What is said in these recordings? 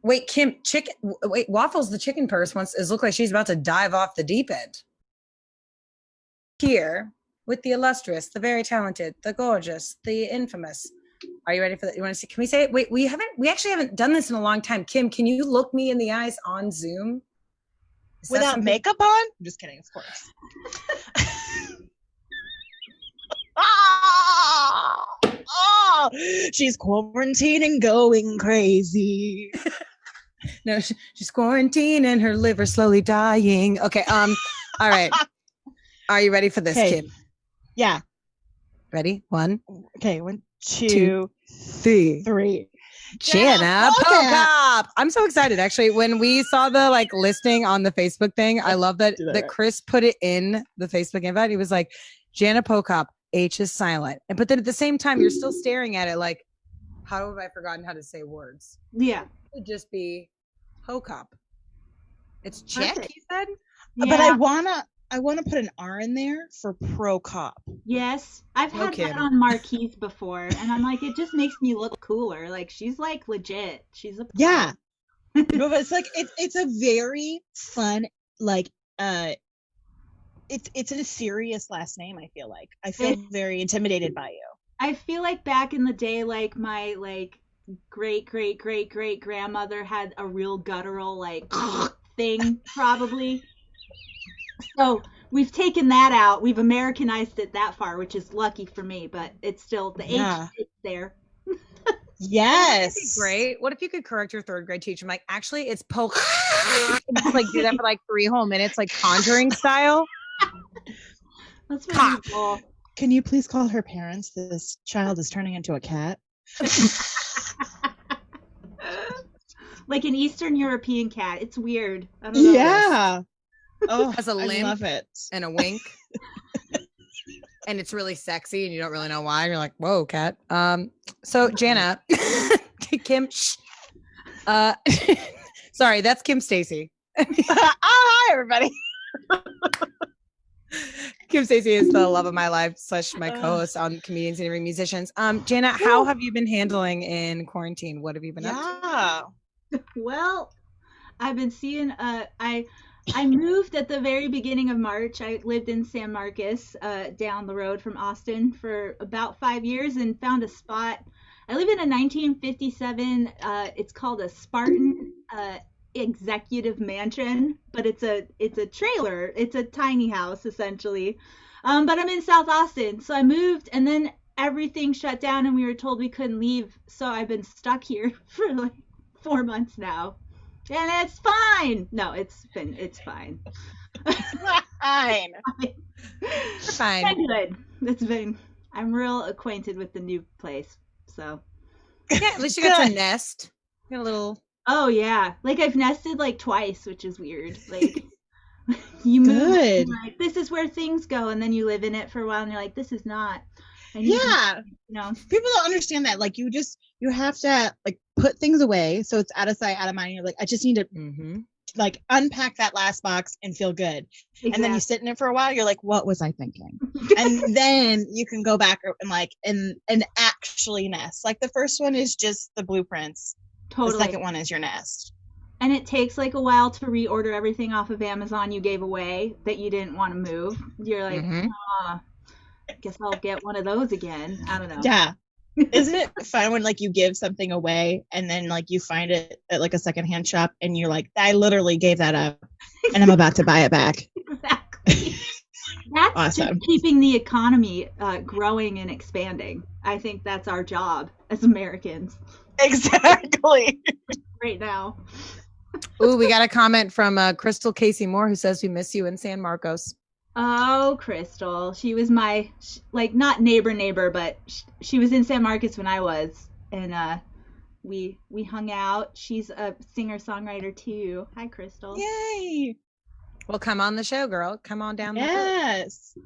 Wait, Kim, chicken. Wait, Waffles, the chicken person, is look like she's about to dive off the deep end. Here with the illustrious, the very talented, the gorgeous, the infamous. Are you ready for that? You want to see? Can we say it? Wait, we actually haven't done this in a long time. Kim, can you look me in the eyes on Zoom? Without makeup on? I'm just kidding, of course. She's quarantining, going crazy. No, she's quarantined and her liver slowly dying. Okay, all right. Are you ready for this, Kim? Yeah. Ready? One. Okay, 1, 2, 3. Jana Pochop. I'm so excited. Actually, when we saw the listing on the Facebook thing, I love that Chris put it in the Facebook invite. He was like, Jana Pochop, H is silent. But then at the same time, you're still staring at it like, how have I forgotten how to say words? Yeah. It would just be Pochop. It's check, he said? Yeah. But I want to put an R in there for pro cop. Yes. I've had that on marquees before, and I'm like, it just makes me look cooler. Like, she's like legit. She's a pro. Yeah. No, but it's like it's a very fun, like it's a serious last name, I feel like. I feel very intimidated by you. I feel like back in the day, like my great grandmother had a real guttural thing, probably. So we've taken that out. We've Americanized it that far, which is lucky for me, but it's still the H is there. Yes. Great. What if you could correct your third grade teacher? I'm like, actually, it's poke. Just do that for 3 whole minutes, like Conjuring style. That's really cool. Can you please call her parents? This child is turning into a cat. Like an Eastern European cat. It's weird. I don't know. Yeah. Oh, has a limp, I love it. And a wink. And it's really sexy and you don't really know why. You're like, whoa, cat. So Jana, Kim, sorry, that's Kim Stacy. Hi, everybody. Kim Stacy is the love of my life / my co-host on Comedians Interviewing Musicians. Jana, how have you been handling in quarantine? What have you been up to? Well, I've been seeing, I moved at the very beginning of March. I lived in San Marcos, down the road from Austin for about 5 years and found a spot. I live in a 1957, it's called a Spartan executive mansion, but it's a trailer. It's a tiny house essentially. But I'm in South Austin. So I moved and then everything shut down and we were told we couldn't leave. So I've been stuck here for 4 months now. And it's fine. No, it's fine. Fine. It's fine. Good. I'm real acquainted with the new place. So yeah, at least you got to nest. You got a little. Oh yeah, I've nested twice, which is weird. You move, and this is where things go, and then you live in it for a while, and you're like, this is not. Yeah, people don't understand that. You have to put things away so it's out of sight, out of mind. You're like, I just need to unpack that last box and feel good. Exactly. And then you sit in it for a while. You're like, what was I thinking? And then you can go back and actually nest. The first one is just the blueprints. Totally. The second one is your nest. And it takes a while to reorder everything off of Amazon you gave away that you didn't want to move. You're like, I guess I'll get one of those again. I don't know. Yeah. Isn't it fun when you give something away and then you find it at a secondhand shop and you're like, I literally gave that up and I'm about to buy it back. Exactly. That's awesome. Keeping the economy growing and expanding. I think that's our job as Americans. Exactly. Right now. Ooh, we got a comment from Crystal Casey Moore who says we miss you in San Marcos. Oh, Crystal. She was my, not neighbor, but she was in San Marcos when I was. And we hung out. She's a singer-songwriter, too. Hi, Crystal. Yay. Well, come on the show, girl. Come on down. Yes.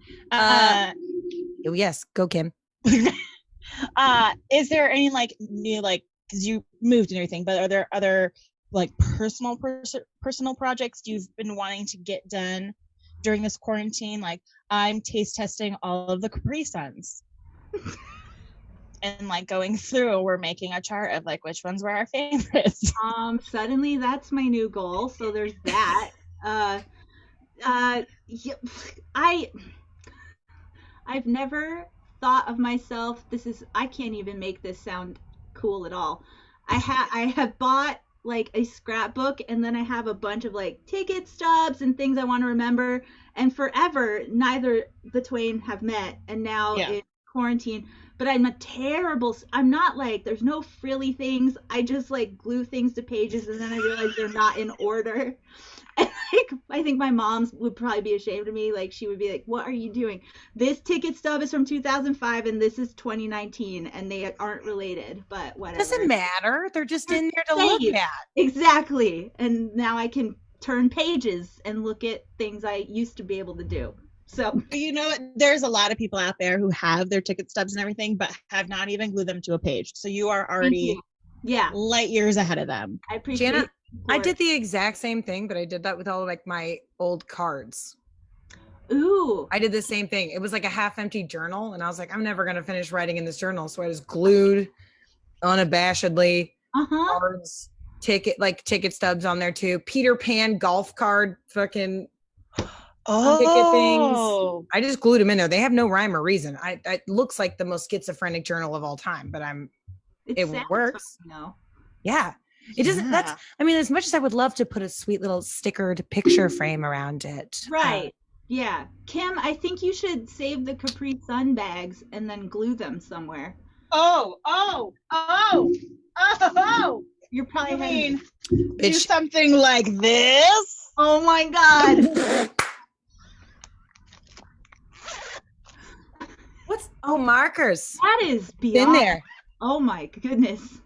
Yes. Go, Kim. Is there any new because you moved and everything, but are there other personal projects you've been wanting to get done during this quarantine? I'm taste testing all of the Capri Suns. and like going through, we're making a chart of like which ones were our favorites. Suddenly that's my new goal. So there's that. Yeah, I've never thought of myself. I can't even make this sound cool at all. I have bought like a scrapbook, and then I have a bunch of like ticket stubs and things I want to remember. And forever, neither the twain have met. And now in quarantine, but I'm not like, there's no frilly things. I just like glue things to pages, and then I realize they're not in order. And like, I think my mom would probably be ashamed of me. Like, she would be like, "What are you doing? This ticket stub is from 2005 and this is 2019, and they aren't related." But whatever. Doesn't matter. They're just in there to look at. Exactly. And now I can turn pages and look at things I used to be able to do. So, you know, there's a lot of people out there who have their ticket stubs and everything, but have not even glued them to a page. So you are already light years ahead of them. I appreciate Jana, I did the exact same thing, but I did that with all like my old cards. Ooh. I did the same thing. It was like a half-empty journal, and I was like, I'm never gonna finish writing in this journal. So I just glued unabashedly cards, ticket stubs on there too. Peter Pan golf card fucking ticket things. I just glued them in there. They have no rhyme or reason. It looks like the most schizophrenic journal of all time, but it works. No. Yeah. It doesn't, as much as I would love to put a sweet little stickered picture frame around it. Right. Yeah. Kim, I think you should save the Capri Sun bags and then glue them somewhere. You're probably do something like this? Oh my God. Markers. That is beyond. In there. Oh my goodness.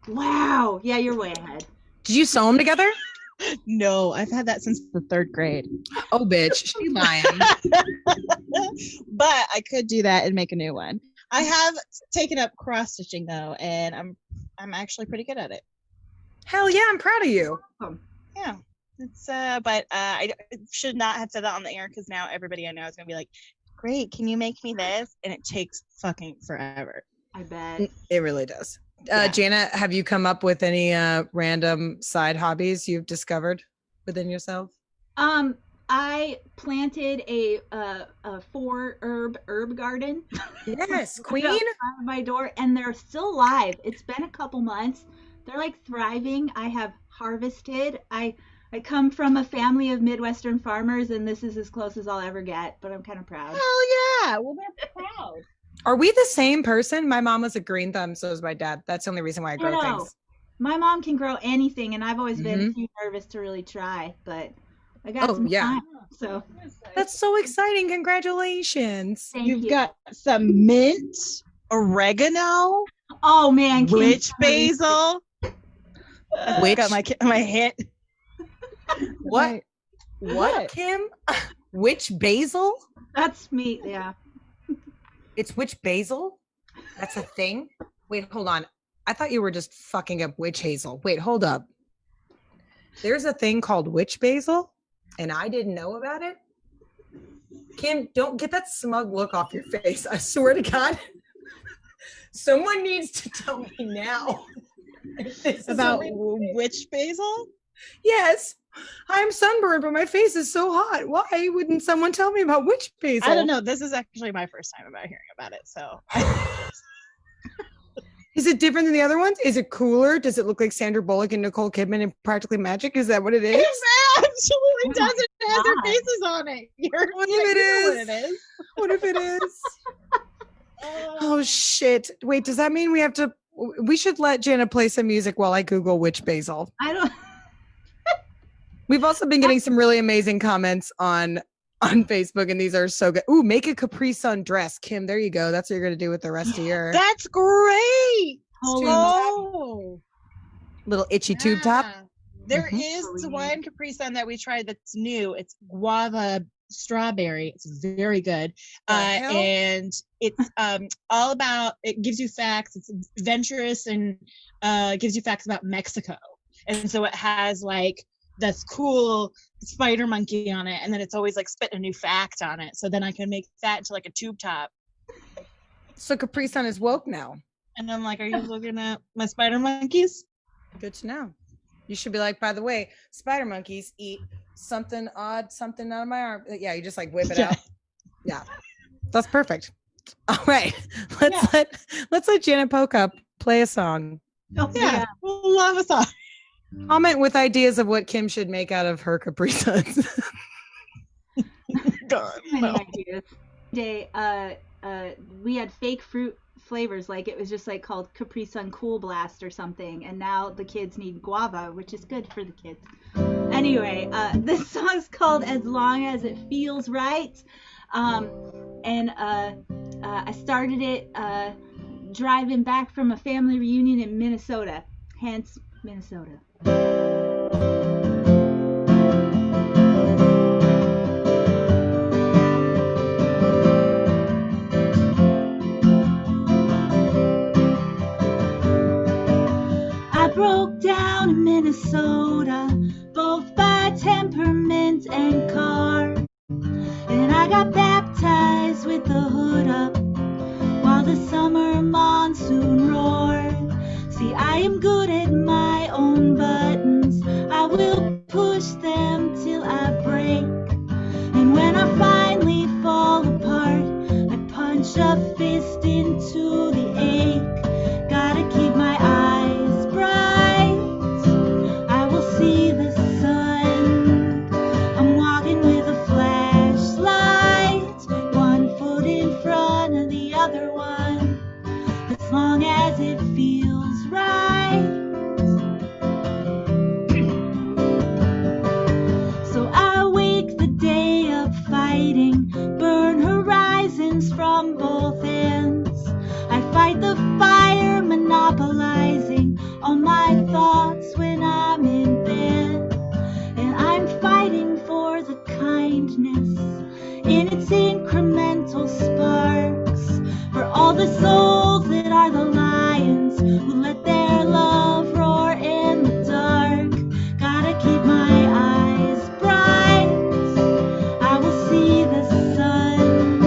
Wow. Yeah, you're way ahead. Did you sew them together? No, I've had that since the 3rd grade. Oh, bitch. She's lying. But I could do that and make a new one. I have taken up cross stitching though, and I'm actually pretty good at it. Hell yeah, I'm proud of you. Yeah. It's but I should not have said that on the air, because now everybody I know is gonna be like, great, can you make me this? And it takes fucking forever. I bet. It really does. Jana, have you come up with any random side hobbies you've discovered within yourself? I planted a 4-herb garden. Yes, queen. Outside my door, and they're still alive. It's been a couple months. They're like thriving. I have harvested. I come from a family of Midwestern farmers, and this is as close as I'll ever get, but I'm kind of proud. Hell yeah. Well, they're proud. Are we the same person? My mom was a green thumb, so is my dad. That's the only reason why I grow things. My mom can grow anything, and I've always been too nervous to really try, but I got some time. So that's so exciting. Congratulations. You've got some mint, oregano. Oh man, witch basil. Witch got my hit. What, Kim? Witch basil? That's me, yeah. It's witch basil? That's a thing? Wait, hold on. I thought you were just fucking up witch hazel. Wait, hold up. There's a thing called witch basil, and I didn't know about it? Kim, don't get that smug look off your face. I swear to God. Someone needs to tell me now. About witch basil? Yes. I'm sunburned, but my face is so hot. Why wouldn't someone tell me about witch basil? I don't know. This is actually my first time about hearing about it. So, is it different than the other ones? Is it cooler? Does it look like Sandra Bullock and Nicole Kidman in Practically Magic? Is that what it is? It absolutely does. It has their faces on it. What if it is? Oh shit! Wait, does that mean we should let Jana play some music while I Google witch basil? I don't. We've also been getting some really amazing comments on Facebook, and these are so good. Ooh, make a Capri Sun dress. Kim, there you go. That's what you're going to do with the rest of your... That's great. Oh. Little itchy tube top. There is one Capri Sun that we tried that's new. It's guava strawberry. It's very good. And it's all about, it gives you facts. It's adventurous and gives you facts about Mexico. And so it has like this cool spider monkey on it, and then it's always like spitting a new fact on it, so then I can make that into like a tube top. So Capri Sun is woke now. And I'm like, are you looking at my spider monkeys? Good to know. You should be like, by the way, spider monkeys eat something odd, something out of my arm. Yeah, you just like whip it out. Yeah, that's perfect. All right, let's let Jana Pochop play a song. Oh yeah, we'll love a song. Comment with ideas of what Kim should make out of her Capri Suns. God, many ideas. Day, we had fake fruit flavors, like it was just like called Capri Sun Cool Blast or something, and now the kids need guava, which is good for the kids. Anyway, this song's called As Long As It Feels Right, and I started it driving back from a family reunion in Minnesota, hence Minnesota. I broke down in Minnesota, both by temperament and car. And I got baptized with the hood up while the summer monsoon roared. See, I am good at my own buttons. I will push them till I break. And when I finally fall apart, I punch a fist into the ache. Gotta keep my eyes bright. I will see the sun. I'm walking with a flashlight, one foot in front of the other one, as long as it feels right. So I wake the day up fighting, burn horizons from both ends. I fight the fire, monopolizing all my thoughts when I'm in bed. And I'm fighting for the kindness in its incremental sparks, for all the souls that are the lions who let their love roar in the dark. Gotta keep my eyes bright. I will see the sun.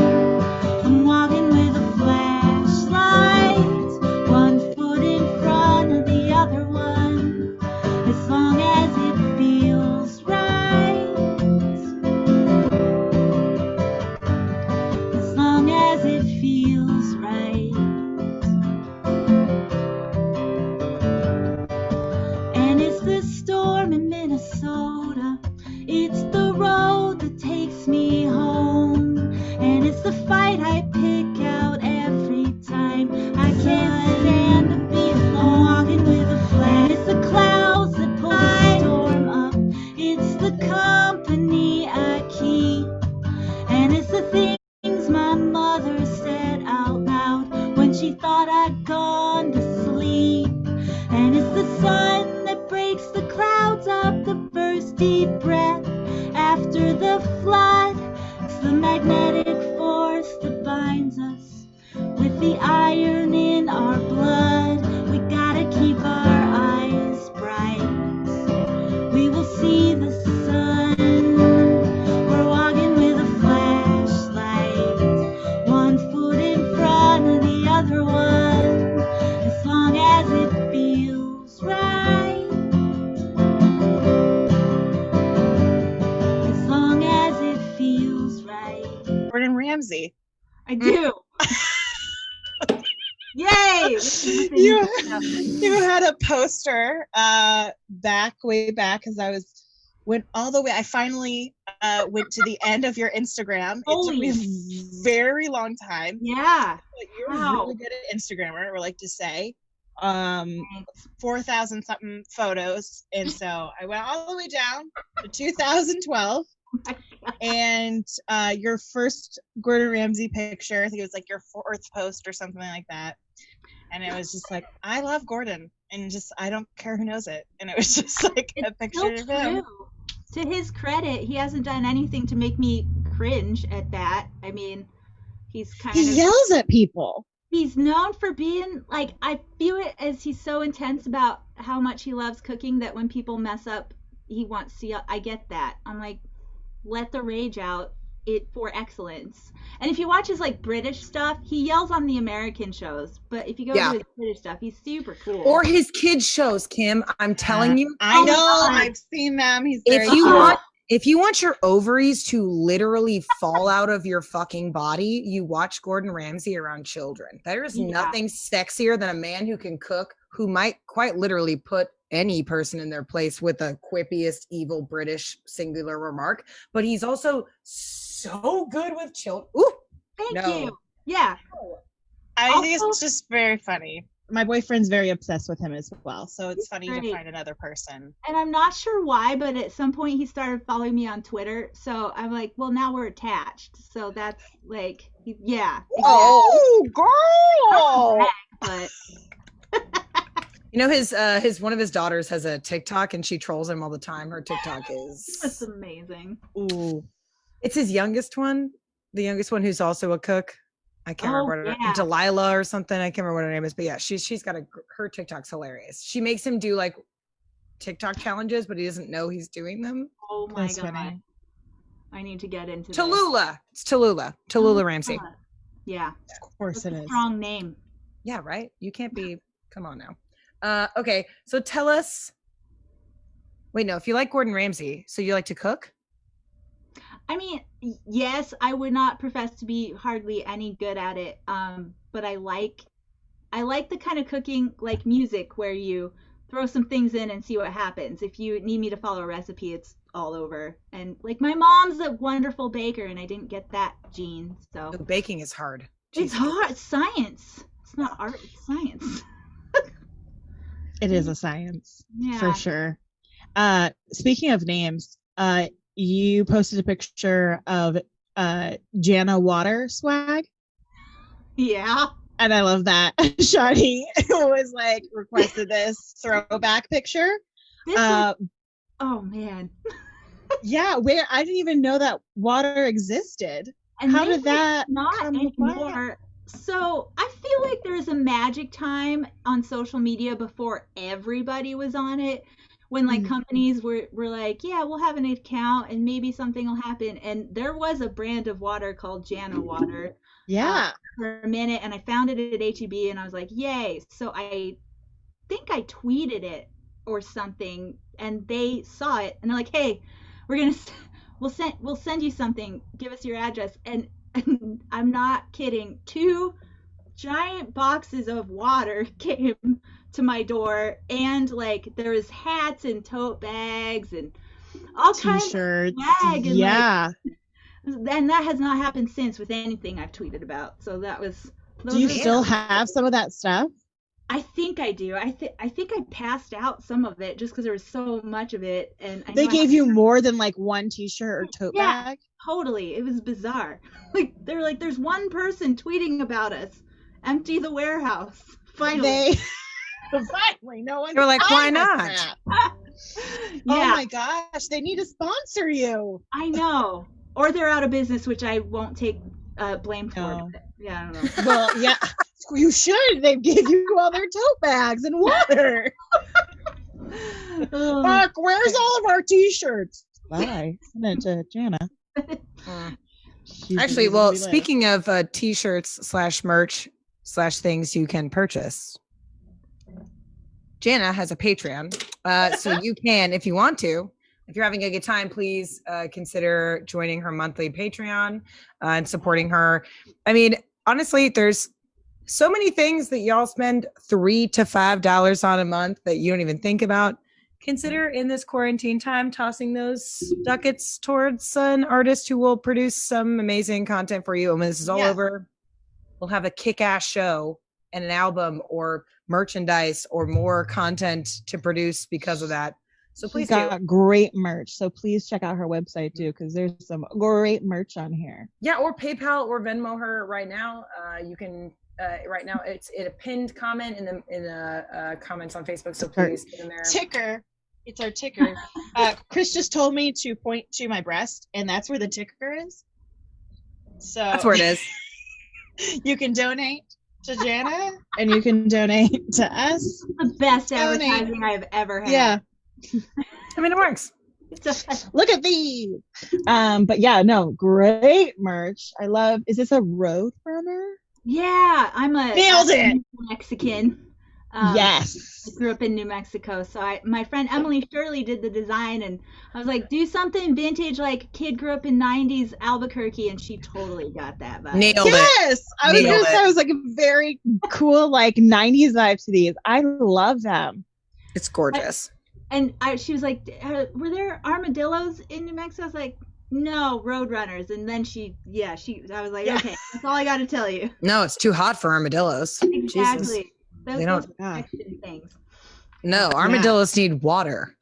I'm walking with a flashlight, one foot in front of the other one, as long as it feels right. As long as it feels right. And it's the storm in Minnesota, it's the road that takes me home, and it's the fight I pick out every time. I can't stand to be alone, walking with a flag. It's the clouds that pull the storm up, it's the company I keep, and it's the things my mother said out loud when she thought I'd gone to sleep. And it's the sun that breaks the clouds up, the first deep breath after the flood. It's the magnetic force that binds us with the iron in our blood. We gotta keep our eyes bright. We will see the sun. We're walking with a flashlight, one foot in front of the other one, as long as it feels right. As long as it feels right. Gordon Ramsay. I do. Yay! You had a poster way back, because I went all the way. I finally went to the end of your Instagram. It took me a very long time. Yeah. But you're really good at Instagrammer, I like to say. 4,000 something photos, and so I went all the way down to 2012. And your first Gordon Ramsay picture, I think it was like your fourth post or something like that, and it was just like, I love Gordon, and just I don't care who knows it, and it was just like a picture of him. To his credit, he hasn't done anything to make me cringe at that. I mean, he yells at people. He's known for being like, I view it as he's so intense about how much he loves cooking that when people mess up, he wants to yell. I get that. I'm like, let the rage out. it for excellence. And if you watch his like British stuff, he yells on the American shows. But if you go to his British stuff, he's super cool. Or his kids shows, Kim. I'm telling you. I know. I've seen them. He's very if you want your ovaries to literally fall out of your fucking body, you watch Gordon Ramsay around children. There is nothing sexier than a man who can cook, who might quite literally put any person in their place with the quippiest evil British singular remark. But he's also so good with children. Ooh, Thank you. Yeah. I think it's just very funny. My boyfriend's very obsessed with him as well, so it's funny to find another person. And I'm not sure why, but at some point he started following me on Twitter, so I'm like, well, now we're attached. So that's like, yeah. Exactly. Oh, girl! But you know, his one of his daughters has a TikTok, and she trolls him all the time. Her TikTok is that's amazing. Ooh, it's his youngest one, the youngest one who's also a cook. I can't remember what Delilah or something. I can't remember what her name is, but yeah, she's got her TikTok's hilarious. She makes him do like TikTok challenges, but he doesn't know he's doing them. Oh my god! Funny. I need to get into Tallulah. It's Tallulah Ramsay. Yeah, of course it is. Strong name. Yeah, right. You can't be. Come on now. Okay, so tell us. Wait, no. If you like Gordon Ramsay, so you like to cook? I mean, yes, I would not profess to be hardly any good at it. But I like the kind of cooking like music where you throw some things in and see what happens. If you need me to follow a recipe, it's all over. And like my mom's a wonderful baker, and I didn't get that gene. So baking is hard. It's hard. It's science. It's not art. It's science. It is a science, for sure. Speaking of names, you posted a picture of Jana water swag. Yeah. And I love that. Shani was like requested this throwback picture. Oh man. Yeah, where I didn't even know that water existed. And how did that not anymore? So I feel like there's a magic time on social media before everybody was on it. When like companies were like, yeah, we'll have an account and maybe something will happen. And there was a brand of water called Jana water. Yeah. For a minute, and I found it at HEB, and I was like, yay. So I think I tweeted it or something, and they saw it, and they're like, hey, we'll send you something. Give us your address. And I'm not kidding. 2 giant boxes of water came to my door, and like there was hats and tote bags and all kinds of swag, and yeah. And that has not happened since with anything I've tweeted about. So that was. Do you still have some of that stuff? I think I do. I think I passed out some of it just because there was so much of it, and they gave you more than like one T-shirt or tote bag. Totally, it was bizarre. Like they're like, there's one person tweeting about us. Empty the warehouse. Finally. Finally, no one. They're like, why not? Oh my gosh, they need to sponsor you. I know. Or they're out of business, which I won't take blame for. No. Yeah, I don't know. Well, yeah, you should. They give you all their tote bags and water. Fuck, where's all of our T-shirts? Bye. Send it to Jana. Actually, well, speaking of T-shirts / merch / things you can purchase, Jana has a Patreon, so you can, if you want to. If you're having a good time, please consider joining her monthly Patreon and supporting her. I mean, honestly, there's so many things that y'all spend $3 to $5 on a month that you don't even think about. Consider in this quarantine time tossing those ducats towards an artist who will produce some amazing content for you. And when this is all over, we'll have a kick-ass show and an album or merchandise or more content to produce because of that. So please, got great merch. So please check out her website too, because there's some great merch on here. Yeah, or PayPal or Venmo her right now. You can right now. It's a pinned comment in the comments on Facebook. So please get in there. Ticker. It's our ticker. Chris just told me to point to my breast, and that's where the ticker is. So that's where it is. You can donate to Jana, and you can donate to us. The best advertising I've ever had. Yeah. I mean, it works. Look at these. But yeah, no, great merch. I love. Is this a road runner? Yeah, I'm a Nailed it. Mexican. Yes. I grew up in New Mexico, so my friend Emily Shirley did the design, and I was like, do something vintage, like kid grew up in '90s Albuquerque, and she totally got that vibe. Nailed it. Yes, I was gonna say I was like a very cool like '90s vibe to these. I love them. It's gorgeous. She was like, were there armadillos in New Mexico? I was like, no, roadrunners. And then I was like, okay, that's all I got to tell you. No, it's too hot for armadillos. Exactly. They don't things. No, armadillos need water.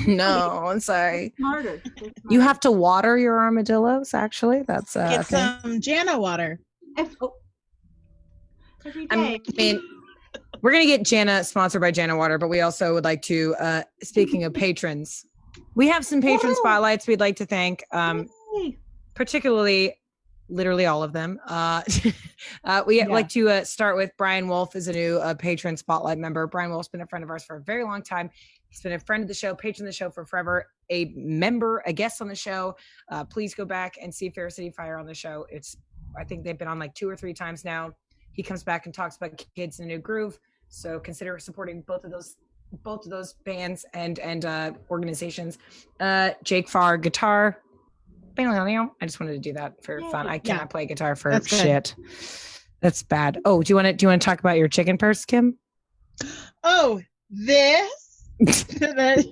No, I'm sorry. Smarter. You have to water your armadillos. Actually, that's get some Jana water. Every day. I mean, we're gonna get Jana sponsored by Jana Water, but we also would like to. Speaking of patrons, we have some patron spotlights we'd like to thank. Particularly, literally all of them. We like to start with Brian Wolf is a new patron spotlight member. Brian Wolf's been a friend of ours for a very long time. He's been a friend of the show, patron of the show for forever, a member, a guest on the show. Please go back and see Fair City Fire on the show. I think they've been on like 2 or 3 times now. He comes back and talks about kids in a new groove. So consider supporting both of those bands and organizations. Jake Farr guitar. I just wanted to do that for fun. I cannot play guitar for shit. That's bad. Oh, do you want to talk about your chicken purse, Kim? Oh, this. Yeah.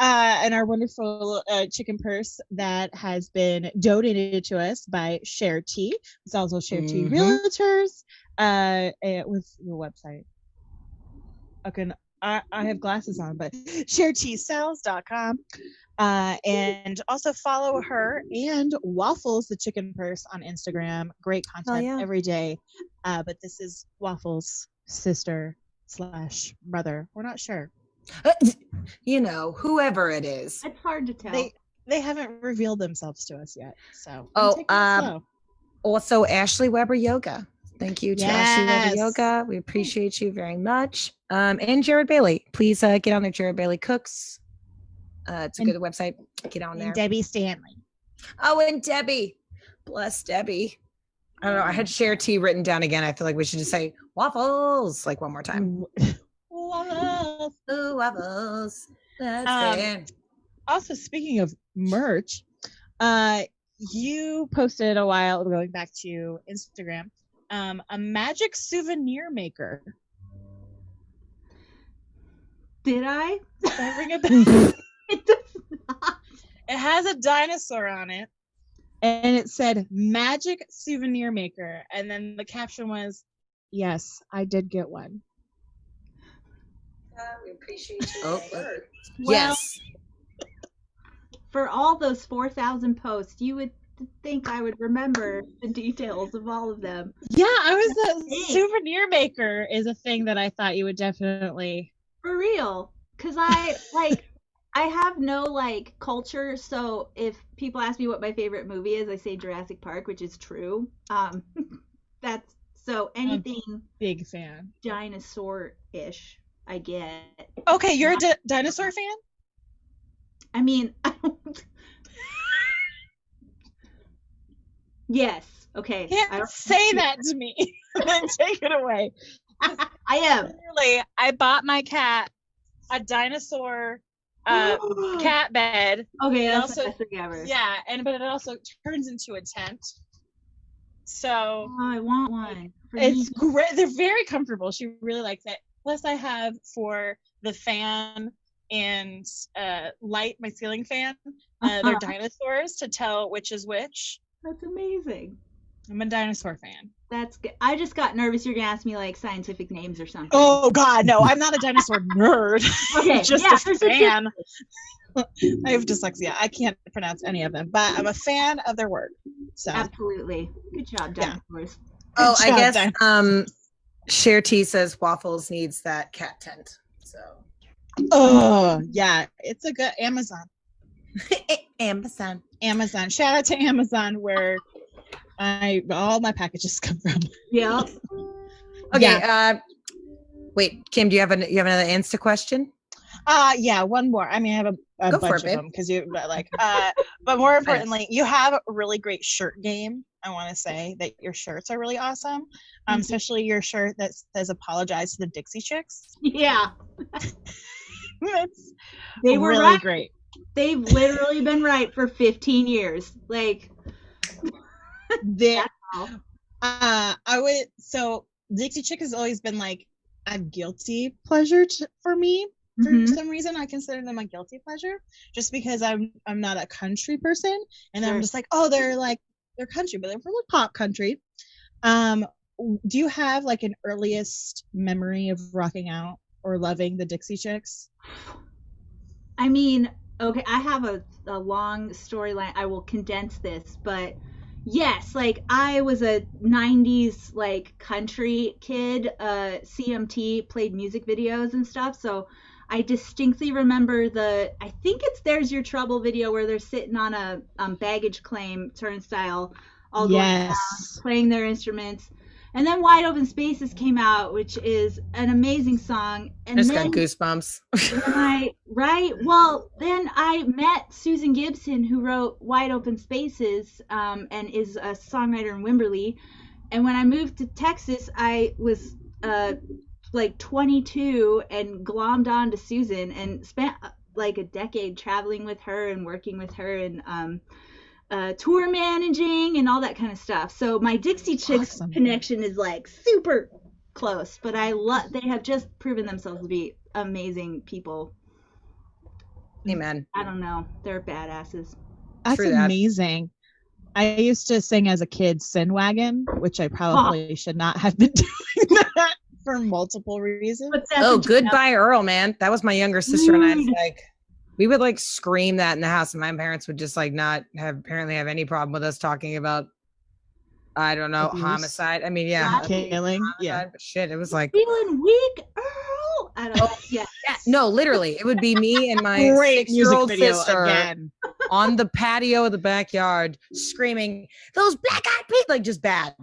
And our wonderful chicken purse that has been donated to us by Share Tea. It's also Share Tea Realtors. With your website. Okay, I have glasses on, but shareteasales.com. And also follow her and Waffles, the chicken purse, on Instagram. Great content every day. But this is Waffles' sister/brother. We're not sure. Whoever it is. It's hard to tell. They haven't revealed themselves to us yet. So also Ashley Weber Yoga. Thank you to Ashley Weber Yoga. We appreciate you very much. And Jared Bailey. Please get on there. Jared Bailey Cooks. It's a good website. Get on there. And Debbie Stanley. Oh, and Debbie. Bless Debbie. I don't know. I had Share Tea written down again. I feel like we should just say waffles like one more time. Waffles. Ooh, waffles. That's also, speaking of merch, you posted a while going back to Instagram, a magic souvenir maker. Did I? Does that ring a bell? It does not. It has a dinosaur on it, and it said magic souvenir maker, and then the caption was, "Yes, I did get one." We appreciate you. Yes. For all those 4,000 posts, you would think I would remember the details of all of them. Yeah, souvenir maker is a thing that I thought you would definitely. For real, because I have no culture, so if people ask me what my favorite movie is, I say Jurassic Park, which is true. That's so anything big fan. Dinosaur-ish, I get. Okay, you're a dinosaur fan? I mean, I don't. Yes. Okay. Can't say that to me. Then take it away. I am. Literally, I bought my cat a dinosaur cat bed. Okay, that's the best thing ever. Yeah, but it also turns into a tent. So I want one. It's great. They're very comfortable. She really likes it. Plus, I have for the fan and light my ceiling fan. They're dinosaurs to tell which is which. That's amazing. I'm a dinosaur fan. That's good. I just got nervous. You're gonna ask me scientific names or something. Oh God, no! I'm not a dinosaur nerd. Okay, just a fan. I have dyslexia. I can't pronounce any of them, but I'm a fan of their work. So absolutely, good job, dinosaurs. Yeah. I guess Share Tea says Waffles needs that cat tent. So. Oh yeah, it's a good Amazon. Amazon. Shout out to Amazon where all my packages come from. Yeah. Okay. Wait, Kim, do you have another Insta question? Yeah, one more. I mean, I have a bunch of them because you like. But more importantly, you have a really great shirt game. I want to say that your shirts are really awesome, especially your shirt that says "Apologize to the Dixie Chicks." Yeah, they were really great. They've literally been right for 15 years. Like, Dixie Chick has always been like a guilty pleasure for me. For some reason, I consider them a guilty pleasure, just because I'm not a country person, and I'm just like, oh, they're country, but they're from like pop country. Do you have like an earliest memory of rocking out or loving the Dixie Chicks? I mean, okay, I have a long storyline. I will condense this, but yes, like I was a 90s like country kid. CMT played music videos and stuff, so I distinctly remember I think it's There's Your Trouble video where they're sitting on a baggage claim turnstile all going around, playing their instruments. And then Wide Open Spaces came out, which is an amazing song. And I just got goosebumps. Well, then I met Susan Gibson, who wrote Wide Open Spaces, and is a songwriter in Wimberley. And when I moved to Texas, I was like 22 and glommed on to Susan and spent like a decade traveling with her and working with her and tour managing and all that kind of stuff. So my Dixie Chicks connection is like super close, but they have just proven themselves to be amazing people. Amen. I don't know. They're badasses. That's amazing. I used to sing as a kid Sin Wagon, which I probably should not have been doing that for multiple reasons. Oh, Goodbye Earl, man. That was my younger sister and I. Like, we would like scream that in the house, and my parents would just like not have any problem with us talking about, I don't know, homicide. I mean, killing. But shit, it was like feeling weak, Earl. I don't know. Yeah. No, literally, it would be me and my 6-year-old sister again on the patio of the backyard screaming, "Those black-eyed people!" Like just bad.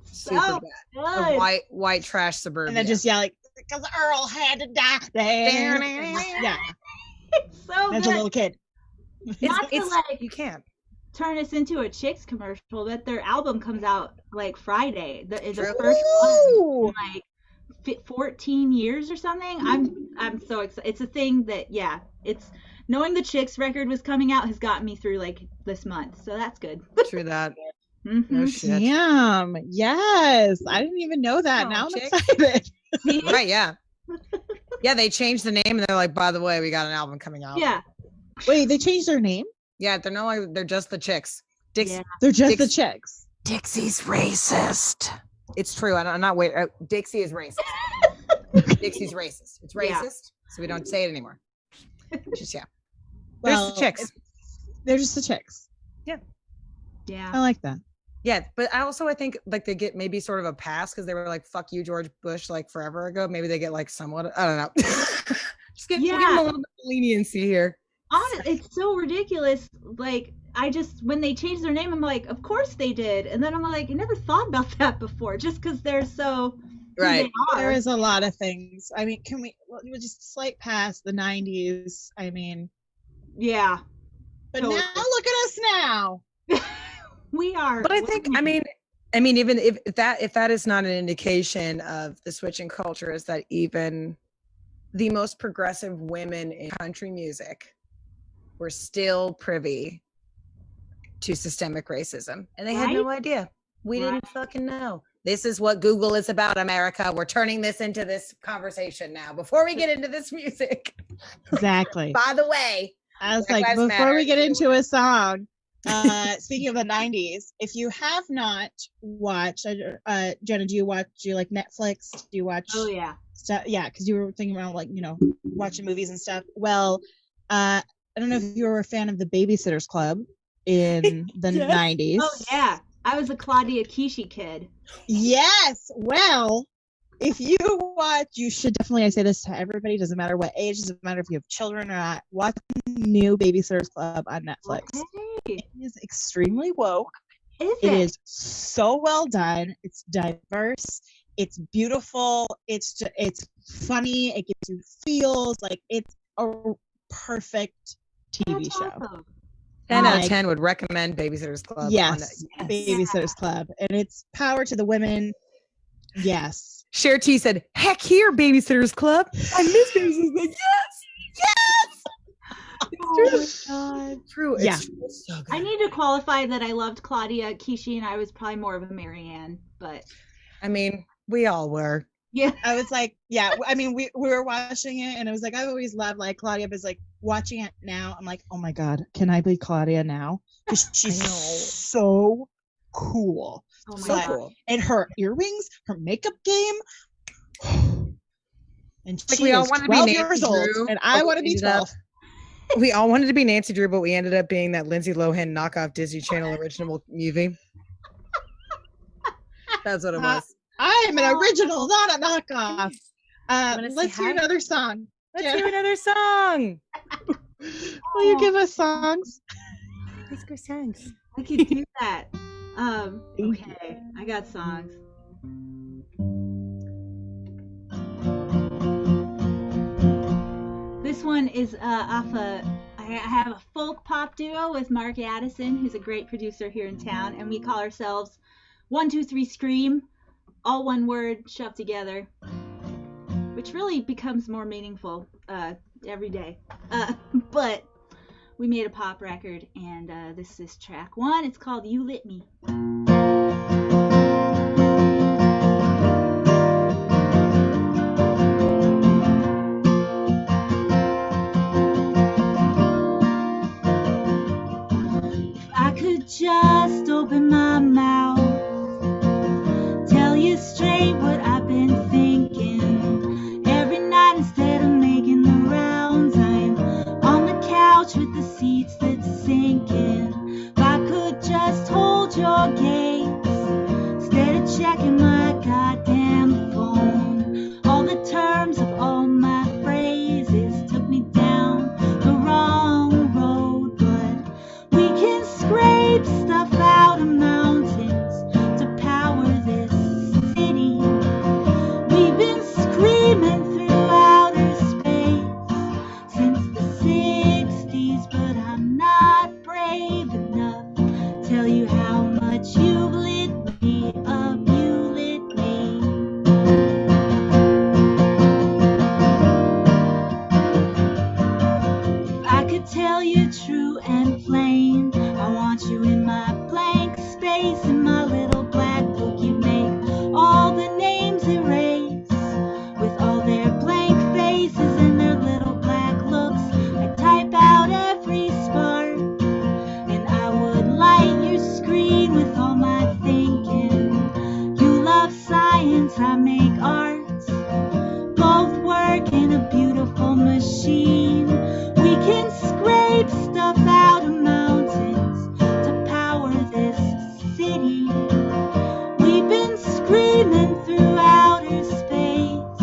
Super bad. White trash suburbia. And then just like, because Earl had to die there. Yeah. It's so That's a little kid. You can't turn this into a Chicks commercial, but their album comes out like Friday. The first one in like 14 years or something. I'm so excited. It's a thing that it's knowing the Chicks record was coming out has gotten me through like this month, so that's good. True that. No shit. Damn. Yes. I didn't even know that. Now I'm excited. Right, yeah. Yeah, they changed the name and they're like, by the way, we got an album coming out. Yeah. Wait, they changed their name? Yeah, they're no longer, they're just the Chicks. They're just the Chicks. Dixie's racist. It's true. I'm not wait. Dixie is racist. Dixie's racist. It's racist, so we don't say it anymore. Just There's the Chicks. They're just the Chicks. Yeah. Yeah. I like that. Yeah, but I think like they get maybe sort of a pass because they were like, "Fuck you, George Bush," like forever ago. Maybe they get like somewhat. I don't know. Just give them a little bit of leniency here. Honestly, it's so ridiculous. Like when they changed their name, I'm like, of course they did, and then I'm like, I never thought about that before. Just because they're so right. There is a lot of things. I mean, we'll just slight past the 90s. I mean, yeah. But totally. Now look at us now. We are. But I think, I mean, even if that is not an indication of the switch in culture, is that even the most progressive women in country music were still privy to systemic racism, and they had no idea. We didn't fucking know. This is what Google is about, America. We're turning this into this conversation now. Before we get into this music, exactly. By the way, I was like, before we get into a song. Speaking of the 90s, if you have not watched, Jenna, do you like Netflix? Do you watch? Oh yeah. Stuff? Yeah, because you were thinking about like watching movies and stuff. Well, I don't know if you were a fan of the Babysitters Club in the 90s. Oh yeah, I was a Claudia Kishi kid. Yes. Well, if you watch, you should definitely. I say this to everybody. Doesn't matter what age. Doesn't matter if you have children or not. Watch new Babysitters Club on Netflix. Okay. It is extremely woke. Is it is so well done. It's diverse. It's beautiful. It's funny. It gives you feels. Like it's a perfect TV show. Awesome. 10 out of 10 would recommend Babysitter's Club. Yes, Babysitter's Club. And it's power to the women. Yes. Cher T said, heck here, Babysitter's Club. I miss Babysitter's Club. Yes. It's true. Oh my God. True. Yeah. It's so good. I need to qualify that I loved Claudia. Kishi and I was probably more of a Marianne, but. I mean, we all were. Yeah. I was like, yeah, I mean, we were watching it and it was like, I always loved like Claudia, but it's like watching it now, I'm like, oh my God, can I be Claudia now? Because she's so cool. Oh my God. Cool. And her earrings, her makeup game. And like she we all is wanted 12 to be years Nancy old, Drew, and I want to be 12. We all wanted to be Nancy Drew, but we ended up being that Lindsay Lohan knockoff Disney Channel original movie. That's what it was. I am an original, not a knockoff. Let's hear another song. Let's hear another song. Will you give us songs? Let's go songs. I could do that. Okay, I got songs. This one is off I have a folk pop duo with Mark Addison, who's a great producer here in town, and we call ourselves 1, 2, 3 Scream, all one word shoved together, which really becomes more meaningful every day. But we made a pop record, and this is track 1. It's called You Lit Me. If I could just open my mouth, tell you straight what I've been thinking. Every night instead of making the rounds, I'm on the couch with the seats that's sinking. If I could just hold your gaze instead of checking my goddamn phone. All the terms of all my phrases took me down the wrong road, but we can scrape stuff out of mountains to power this city. We've been screaming through outer space since the 60s, but I'm not brave enough to tell you how much you've lit me up. You lit me. If I could tell you true and plain, I want you in my blank space, in my little black book you make all the names erase, with all their blank faces and their little black looks. I type out every spark, and I would light your screen with all my thinking. You love science, I make art, both work in a beautiful machine. We can scrape stuff out of mountains to power this city. We've been screaming through outer space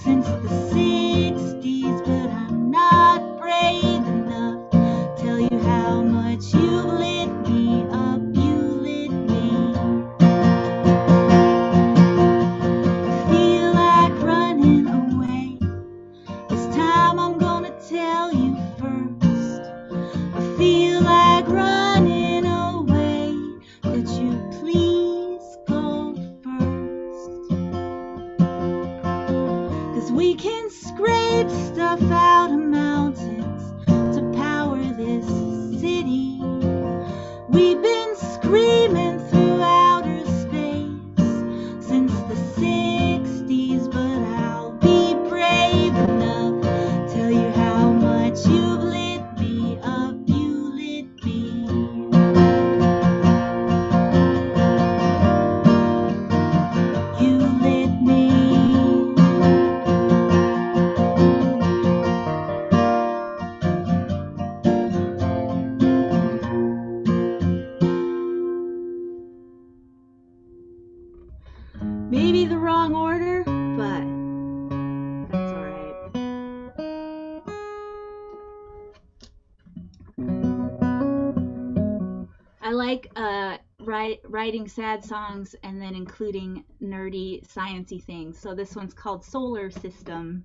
since the 60s, but I'm not brave enough to tell you how much you lit me up. You lit me. I feel like running away. This time I'm gonna tell you first. I feel like running away. Could you please go first? 'Cause we can scrape stuff out of mountains to power this city. We've been screaming through outer space since the 60s, but I'll be brave enough to tell you how much you've lit me up. You lit me. You lit me. Maybe the wrong order, but that's alright. I like writing sad songs and then including nerdy, sciencey things. So this one's called Solar System.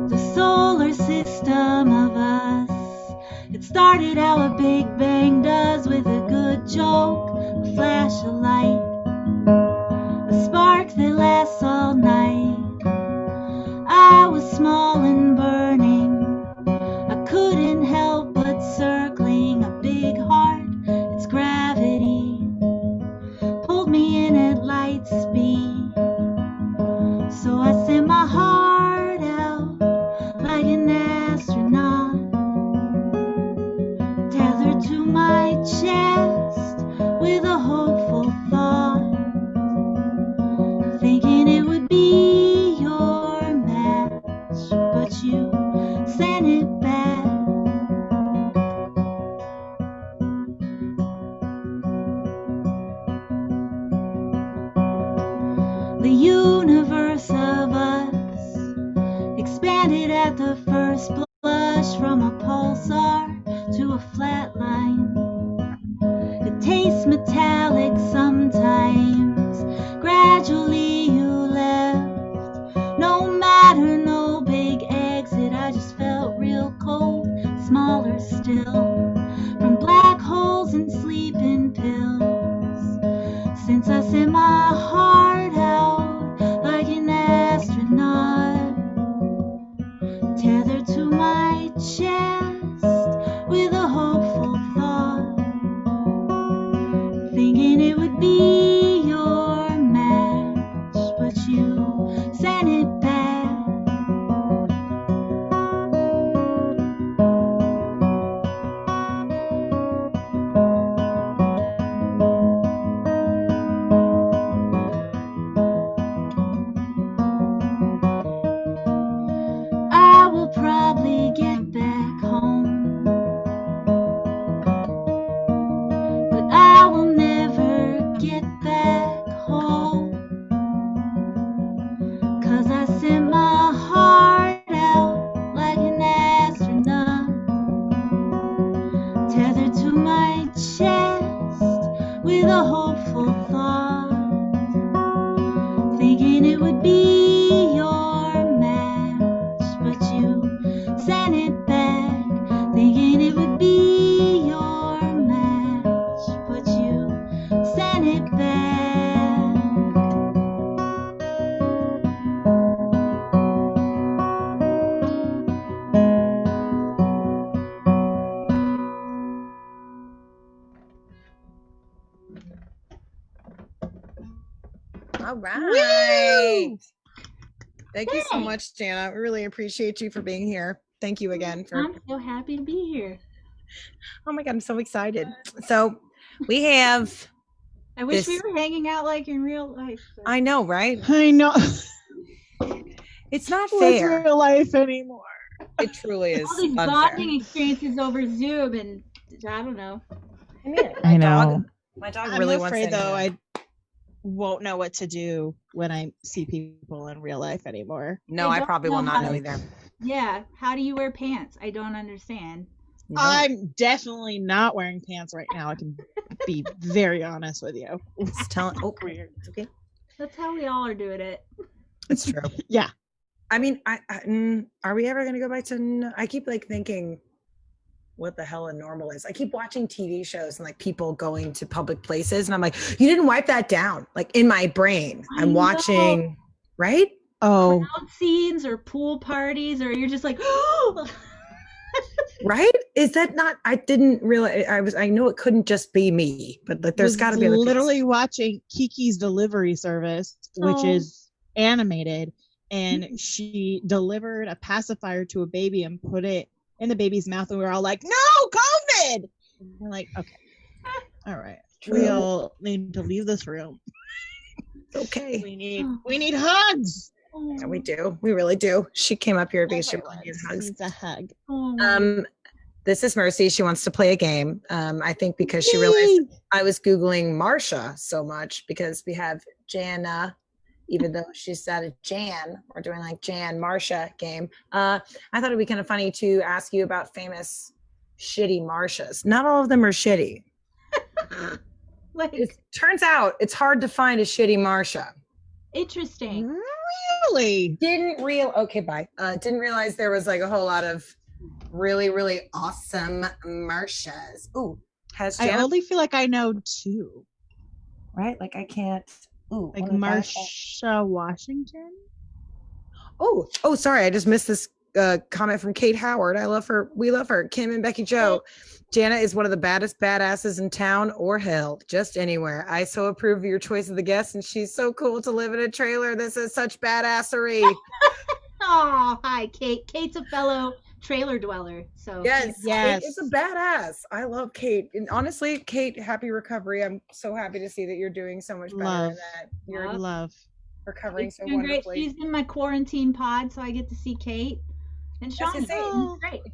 The solar system of us, it started how a Big Bang does, with a good joke, a flash of light, a spark that lasts all night. I was small and burning, I couldn't help but circling a big heart. Its gravity pulled me in at light speed, so I sent my heart out like an astronaut, tethered to my chest with a hopeful thought, thinking it would be your match, but you sent it back. The universe of us expanded at the first blush, from a pulsar to a flat line. It tastes metallic sometimes. Gradually you left. No matter, no big exit. I just felt real cold, smaller still, from black holes and sleeping pills. Since I sent my heart out like an astronaut, tethered to my chest with a hopeful thought, thinking it would be your match, but you sent it back. I will probably get back home, but I will never get back home, 'cause I sent my heart out like an astronaut, tethered to my chest with a hopeful thought, thinking it would be your match, but you sent it back, thinking it would be your match, but you sent it back. All right. Woo! Thank you so Yay. much, Jana. We really appreciate you for being here. Thank you again for. I'm so happy to be here. Oh my God, I'm so excited. So we have. I wish we This- were hanging out like in real life. but- I know, right? I know. It's not What's fair. real life anymore? It truly is all these unfair. bonding experiences over Zoom, and I don't know. I know. My dog I'm really wants afraid in though here. I won't know what to do when I see people in real life anymore. No, I I don't probably know will not how know to- either. Yeah, how do you wear pants? I don't understand. No. I'm definitely not wearing pants right now. I can be very honest with you. It's telling. Oh, weird. It's okay. That's how we all are doing it. It's true. Yeah. I mean, are we ever going to go back to? I keep like thinking, what the hell a normal is. I keep watching TV shows and like people going to public places, and I'm like, you didn't wipe that down. Like in my brain, I I'm know. watching. Right? Oh, Crowd scenes or pool parties, or you're just like, Right? Is that not? I didn't realize. I know it couldn't just be me, but like there's was got to be other literally watching Kiki's Delivery Service, which Oh. is animated, and she delivered a pacifier to a baby and put it in the baby's mouth, and we were all like, "No, COVID!" We're like, "Okay, all right, we True. all need to leave this room. Okay. We need hugs." Yeah, we do. We really do. She came up here because she Everyone wanted hugs. needs a hug. This is Mercy. She wants to play a game. I think because she realized I was Googling Marsha so much because we have Jana even though she's at a Jan. We're doing like Jan Marsha game. I thought it'd be kind of funny to ask you about famous shitty Marshas. Not all of them are shitty. Like, It turns out it's hard to find a shitty Marsha. interesting. Really? Didn't realize there was like a whole lot of really, really awesome Marshas. Ooh, I only feel like I know 2. Right? Like I can't. Ooh, like Marsha Washington. Oh, sorry, I just missed this comment from Kate Howard. I love her. We love her. Kim and Becky Joe. Jana is one of the baddest badasses in town or hell, just anywhere. I so approve of your choice of the guest, and she's so cool to live in a trailer. This is such badassery. Oh, hi, Kate. Kate's a fellow trailer dweller. So yes, yes, Kate is a badass. I love Kate, and honestly, Kate, happy recovery. I'm so happy to see that you're doing so much better. And that you're recovering so wonderfully. Great. She's in my quarantine pod, so I get to see Kate. And Shawnee,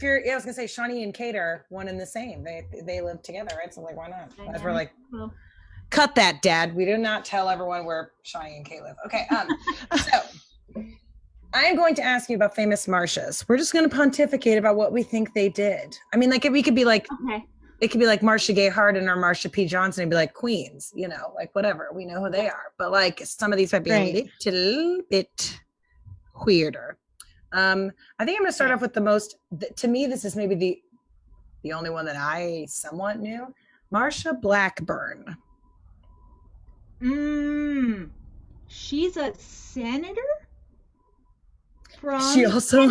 great. I was gonna say Shawnee and Kate are one and the same. They live together, right? So like, why not? As we're like, cut that, Dad. We do not tell everyone where Shawnee and Kate live. Okay. So I am going to ask you about famous Marshas. We're just going to pontificate about what we think they did. I mean, like we could be like, it could be like Marcia Gay Harden or Marsha P. Johnson and be like queens, like whatever. We know who they are. But like some of these might be a little bit weirder. I think I'm going to start off with the most, to me, this is maybe the only one that I somewhat knew. Marsha Blackburn. She's a senator? She also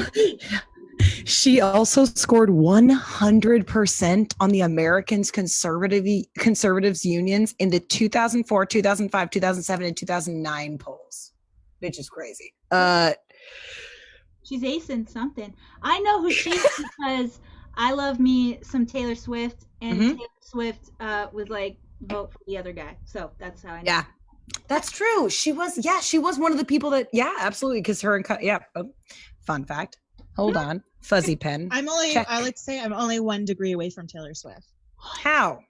scored 100% on the Americans Conservatives Unions in the 2004, 2005, 2007, and 2009 polls. Which is crazy. She's acing something. I know who she is because I love me some Taylor Swift, and Taylor Swift was like, vote for the other guy. So that's how I know. Yeah, that's true. She was one of the people that, absolutely. Because her and, fun fact. Hold on. Fuzzy pen. I like to say I'm only 1 degree away from Taylor Swift. How?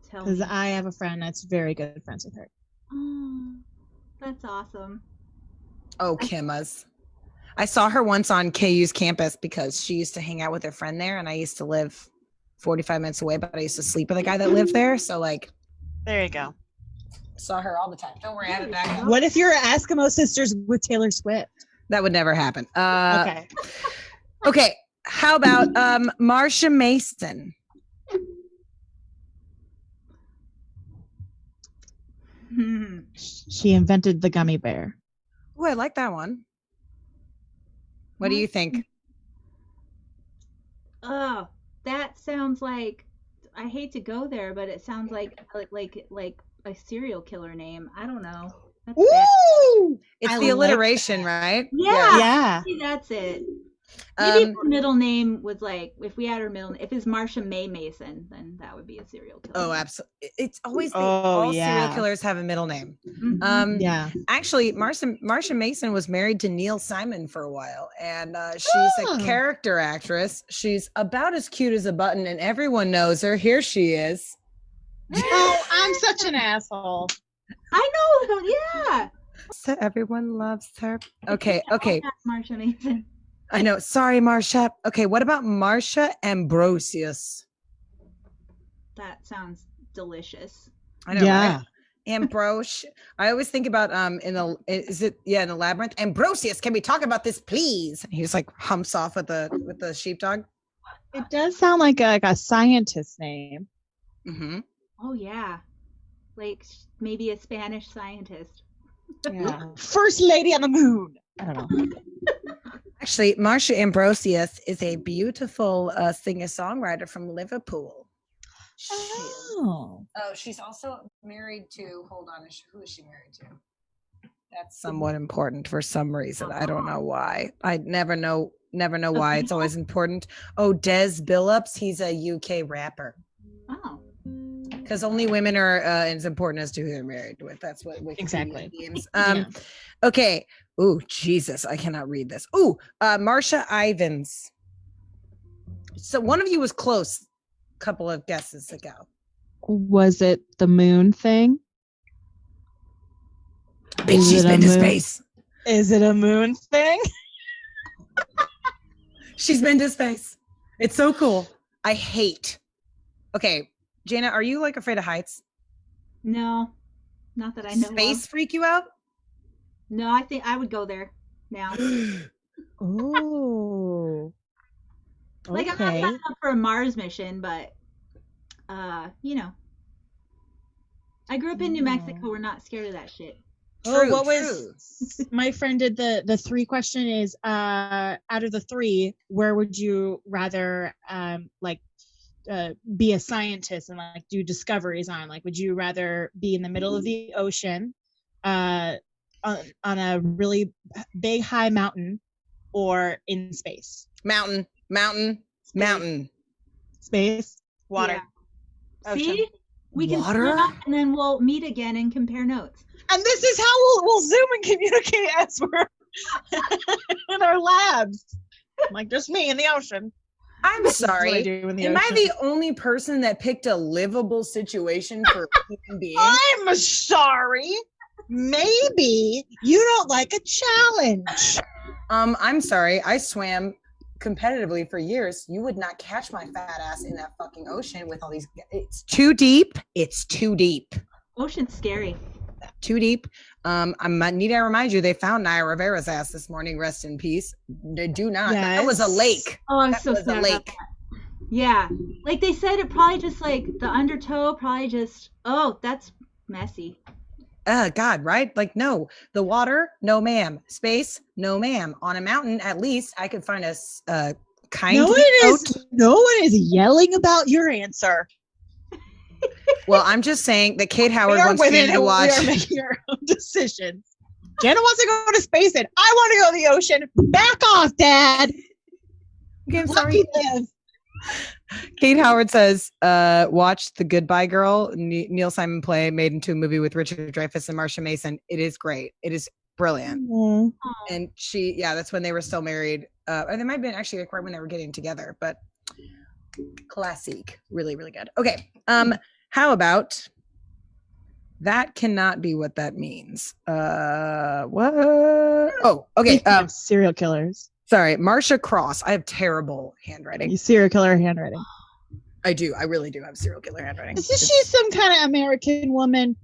Because I have a friend that's very good friends with her. Oh, that's awesome. Oh, Kimmas. I saw her once on KU's campus because she used to hang out with her friend there, and I used to live 45 minutes away, but I used to sleep with a guy that lived there. So, like, there you go. Saw her all the time. Don't worry, I have it back. What if you're Eskimo sisters with Taylor Swift? That would never happen. Okay. How about Marsha Mason? She invented the gummy bear. Oh, I like that one. What do you think? Oh, that sounds like, I hate to go there, but it sounds like a serial killer name. I don't know. That's it's the alliteration, right? Yeah. See, that's it. Maybe if her middle name was like, if we had her middle name, if it's Marsha May Mason, then that would be a serial killer. Oh, absolutely. It's always all serial killers have a middle name. Actually, Marsha Mason was married to Neil Simon for a while, and she's a character actress. She's about as cute as a button, and everyone knows her. Here she is. Oh, I'm such an asshole. I know, yeah. So everyone loves her. Okay. Marsha Mason. I know. Sorry, Marsha. Okay, what about Marsha Ambrosius? That sounds delicious. I know, right? Ambrose. I always think about in the Labyrinth. Ambrosius, can we talk about this, please? And he just like humps off with the sheepdog. It does sound like a scientist name. Mm-hmm. Oh yeah, like maybe a Spanish scientist. Yeah. First lady on the moon. I don't know. Actually, Marsha Ambrosius is a beautiful singer-songwriter from Liverpool. She's also married to, hold on, who is she married to? That's somewhat important for some reason. I don't know why. I never know why. It's always important. Oh, Des Billups, he's a UK rapper. Oh. Because only women are as important as to who they're married with. That's what exactly means. Okay. Oh, Jesus, I cannot read this. Oh, Marsha Ivins. So one of you was close a couple of guesses ago. Was it the moon thing? Bitch, she's been to space. Is it a moon thing? She's been to space. It's so cool. I hate. Okay, Jana, are you like afraid of heights? No, not that I know. Space freak you out? No, I think I would go there now. Oh. Like I'm not signing up for a Mars mission, but you know. I grew up in New Mexico. We're not scared of that shit. True, was my friend did the 3 question is out of the 3, where would you rather be a scientist and like do discoveries on? Like, would you rather be in the middle of the ocean on a really big high mountain or in space? Mountain. Space. Water. Yeah. See? We can water up and then we'll meet again and compare notes. And this is how we'll Zoom and communicate as we're in our labs. Like just me in the ocean. I'm sorry. Am I the only person that picked a livable situation for a human being? I'm sorry. Maybe you don't like a challenge. I'm sorry. I swam competitively for years. You would not catch my fat ass in that fucking ocean with all these. It's too deep. Ocean's scary. Too deep. I need to remind you, they found Naya Rivera's ass this morning. Rest in peace. They do not. Yes. That was a lake. Oh, I'm so sad. Yeah, like they said, it probably just like the undertow. Probably just. Oh, that's messy. God, right? Like, no, the water, no ma'am. Space, no ma'am. On a mountain, at least I could find a kind. No one is yelling about your answer. Well, I'm just saying that Kate Howard wants me to watch. We are making our own decisions. Jana wants to go to space, and I want to go to the ocean. Back off, Dad. Okay, I'm sorry. Kate Howard says, watch The Goodbye Girl, Neil Simon play, made into a movie with Richard Dreyfuss and Marsha Mason. It is great. It is brilliant. Mm-hmm. And that's when they were still married. Or they might have been actually like right when they were getting together, but classic. Really, really good. Okay. How about that cannot be what that means. What? Oh, okay. Serial killers. Sorry, Marsha Cross. I have terrible handwriting. You serial killer handwriting. I do. I really do have serial killer handwriting. Isn't she some kind of American woman?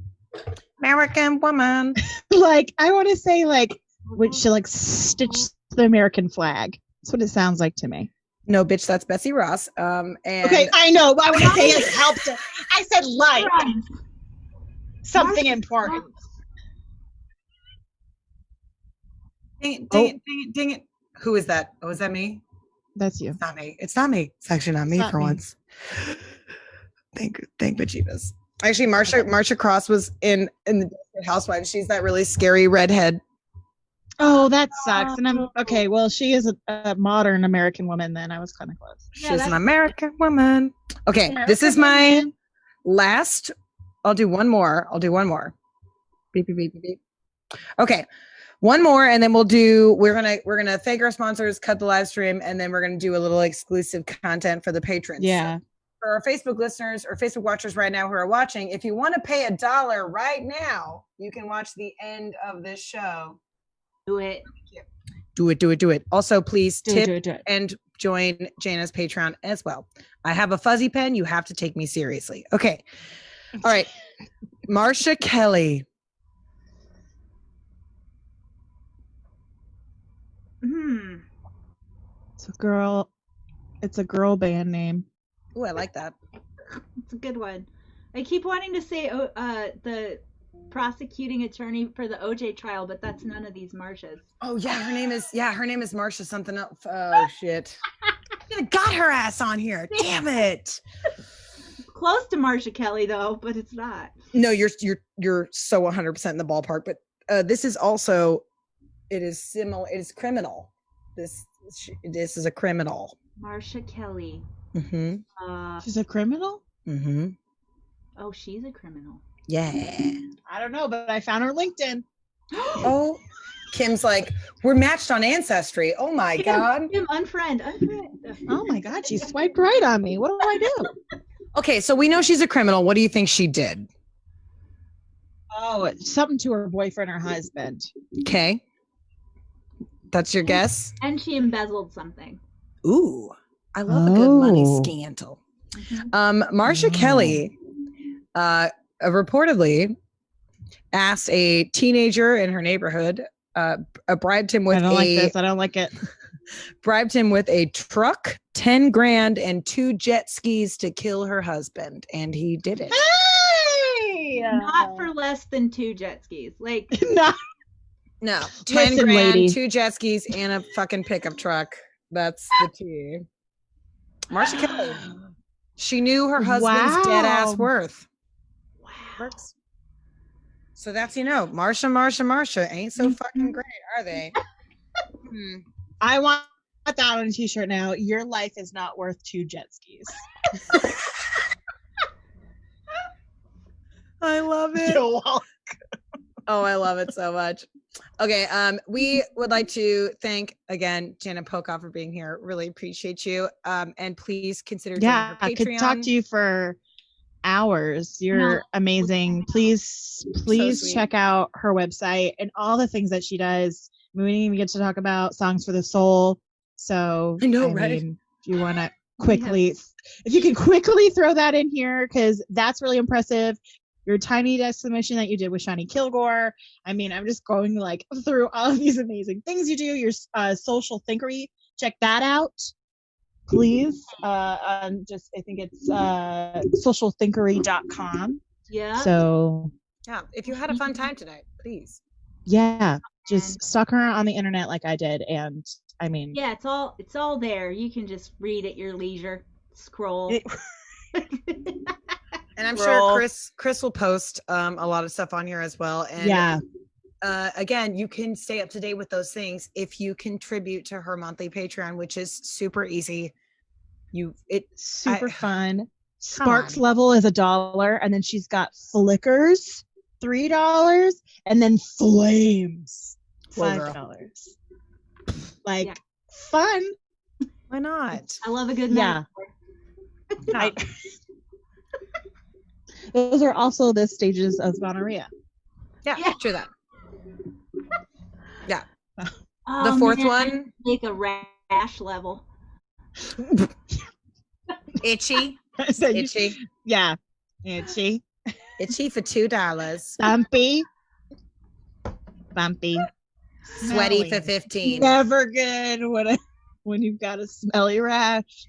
American woman. Like, I want to say, like, would she like stitch the American flag? That's what it sounds like to me. No, bitch, that's Betsy Ross. And okay, I know, but I want to say it helped. I said like something important. Dang it. Who is that? Oh, is that me? That's you. It's not me. It's actually not me for once. Thank bejeebus. Actually, Marsha Cross was in the Housewives. She's that really scary redhead. Oh, that sucks. And I'm okay. Well, she is a modern American woman. Then I was kind of close. She's an American woman. Okay, this is my last. I'll do one more. Beep beep beep beep. Okay, one more, and then we're gonna thank our sponsors, cut the live stream, and then we're gonna do a little exclusive content for the patrons. Yeah. So for our Facebook listeners or Facebook watchers right now who are watching, if you want to pay $1 right now, you can watch the end of this show. Do it. Do it. Also, please tip and join Jana's Patreon as well. I have a fuzzy pen. You have to take me seriously. Okay. All right. Marsha Kelly. It's a girl band name. Ooh, I like that. It's a good one. I keep wanting to say the prosecuting attorney for the OJ trial, but that's none of these Marshas. Oh yeah, her name is Marsha something else. Oh shit. I got her ass on here. Damn it. Close to Marsha Kelly though, but it's not. No, you're so 100% in the ballpark, but this is also it is similar. It is criminal. This is a criminal. Marsha Kelly. Mm-hmm. She's a criminal? Mm-hmm. Oh, she's a criminal. Yeah. I don't know, but I found her LinkedIn. Oh, Kim's like, we're matched on Ancestry. Oh my God. Kim, unfriend. Oh my God, she swiped right on me. What do I do? Okay, so we know she's a criminal. What do you think she did? Oh, something to her boyfriend or husband. Okay. That's your guess? And she embezzled something. Ooh, I love a good money scandal. Marsha Kelly reportedly asked a teenager in her neighborhood, bribed him with I don't like this. I don't like it. Bribed him with a truck, 10 grand, and 2 jet skis to kill her husband, and he did it. Hey! Not for less than 2 jet skis. Like no, 10 grand, lady. 2 jet skis, and a fucking pickup truck. That's the tea. Marsha Kelly. She knew her husband's dead ass worth. Wow. Works. So that's, Marsha ain't so fucking great, are they? I want that on a t-shirt now. Your life is not worth 2 jet skis. I love it. You're welcome. Oh, I love it so much. Okay, we would like to thank again Jana Pochop for being here. Really appreciate you. And please consider joining her Patreon. I could talk to you for hours. You're amazing. Please check out her website and all the things that she does. We didn't even get to talk about Songs for the Soul. So I know, right? If you want to if you can quickly throw that in here, because that's really impressive. Your Tiny Desk submission that you did with Shani Kilgore. I mean, I'm just going through all of these amazing things you do. Your social thinkery. Check that out, please. I think it's socialthinkery.com. Yeah. So yeah, if you had a fun time tonight, please. Yeah, just stalk her on the internet like I did, and I mean, yeah, it's all there. You can just read at your leisure, scroll. And I'm sure Chris will post a lot of stuff on here as well. And again, you can stay up to date with those things if you contribute to her monthly Patreon, which is super easy. Super fun. Sparks level is $1, and then she's got Flickers $3, and then Flames $5. Fun. Why not? I love a good metaphor. Those are also the stages of gonorrhea. Yeah, true that. Yeah. Oh, the fourth one. Make a rash level. Itchy. Itchy. Yeah. Itchy. Itchy for $2. Bumpy. Sweaty for $15. Never good when you've got a smelly rash.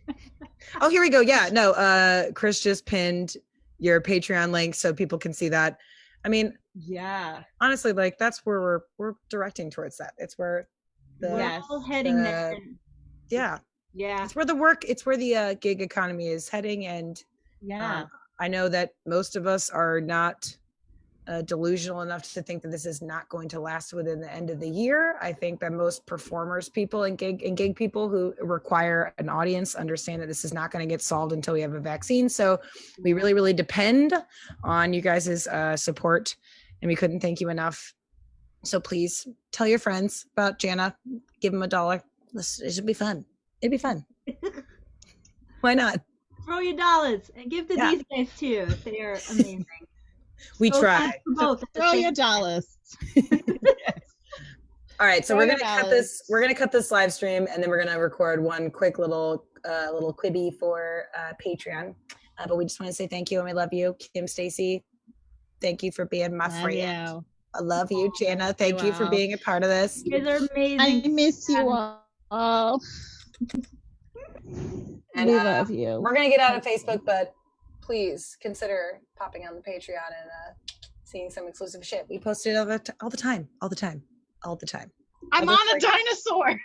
Oh, here we go. Yeah, no. Chris just pinned your Patreon link so people can see that. I mean, honestly, that's where we're directing towards that. It's where we're all heading there. Yeah. It's where the gig economy is heading, and I know that most of us are not delusional enough to think that this is not going to last within the end of the year. I think that most performers people and gig people who require an audience understand that this is not going to get solved until we have a vaccine. So we really, really depend on you guys' support, and we couldn't thank you enough. So please tell your friends about Jana. Give them $1. It should be fun. It'd be fun. Why not? Throw your dollars and give to these guys too. They are amazing. We try. Throw your dollars. All right, so we're gonna cut this. We're gonna cut this live stream, and then we're gonna record one quick little quibby for Patreon. But we just want to say thank you, and we love you, Kim Stacy. Thank you for being my friend. I love you, Jana. Thank you for being a part of this. You guys are amazing. I miss you all. And we love you. We're gonna get out of Facebook, but please consider popping on the Patreon and seeing some exclusive shit. We post it all the time. I'm on a dinosaur.